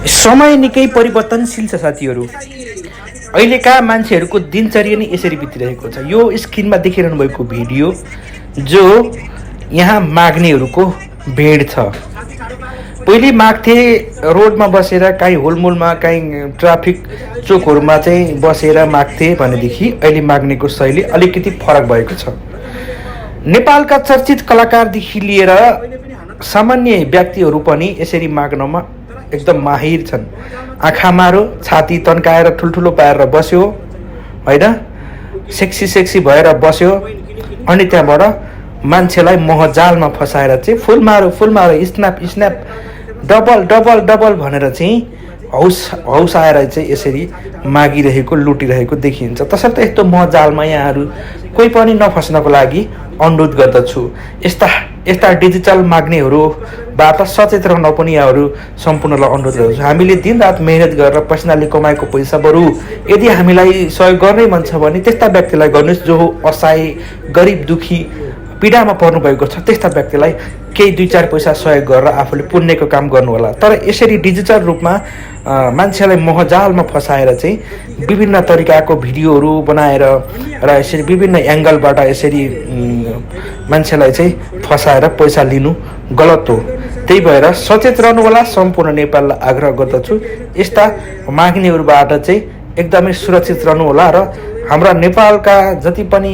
समय निकै परिवर्तनशील छ साथीहरू। अहिलेका मान्छेहरूको दिनचर्या नै यसरी बितिरहेको छ। यो स्क्रिनमा देखिरहनु भएको भिडियो जो यहाँ माग्नेहरूको भिड छ। पहिले माग्थे रोडमा बसेर, काहीँ होलमोलमा, काहीँ ट्राफिक चोकहरूमा चाहिँ बसेर माग्थे भनेदेखि अहिले माग्नेको शैली अलिकति फरक भएको छ। नेपालका चर्चित कलाकारदेखि लिएर सामान्य व्यक्तिहरू पनि यसरी माग्नमा एकदम माहिर छन्। आँखा मारो, छाती तन्काएर ठुल्ठुलो पारेर बस्यो होइन, सेक्सी भएर बस्यो, अनि त्यहाँबाट मान्छेलाई महजालमा फसाएर चाहिँ फुल मारो स्न्याप डबल भनेर चाहिँ हौस आएर चाहिँ यसरी मागिरहेको, लुटिरहेको देखिन्छ। तसर्थ यस्तो महजालमा यहाँहरू कोही पनि नफस्नको लागि अनुरोध गर्दछु। यस्ता डिजिटल माग्नेहरूबाट सचेत रहन पनि यहाँहरू सम्पूर्णलाई अनुरोध गर्दछु। हामीले दिनरात मेहनत गरेर पसिनाले कमाएको पैसा बरु यदि हामीलाई सहयोग गर्नै मन छ भने त्यस्ता व्यक्तिलाई गर्नुहोस् जो असहाय, गरिब, दुखी, पीडामा पर्नुभएको छ। त्यस्ता व्यक्तिलाई केही 2-4 पैसा सहयोग गरेर आफूले पुण्यको काम गर्नु होला। तर यसरी डिजिटल रूपमा मान्छेलाई महजालमा फसाएर चाहिँ विभिन्न तरिकाको भिडियोहरू बनाएर र यसरी विभिन्न एङ्गलबाट यसरी मान्छेलाई चाहिँ फसाएर पैसा लिनु गलत हो। त्यही भएर सचेत रहनु होला। सम्पूर्ण नेपाललाई आग्रह गर्दछु यस्ता माग्नेहरूबाट चाहिँ एकदमै सुरक्षित रहनु होला र हाम्रा नेपालका जति पनि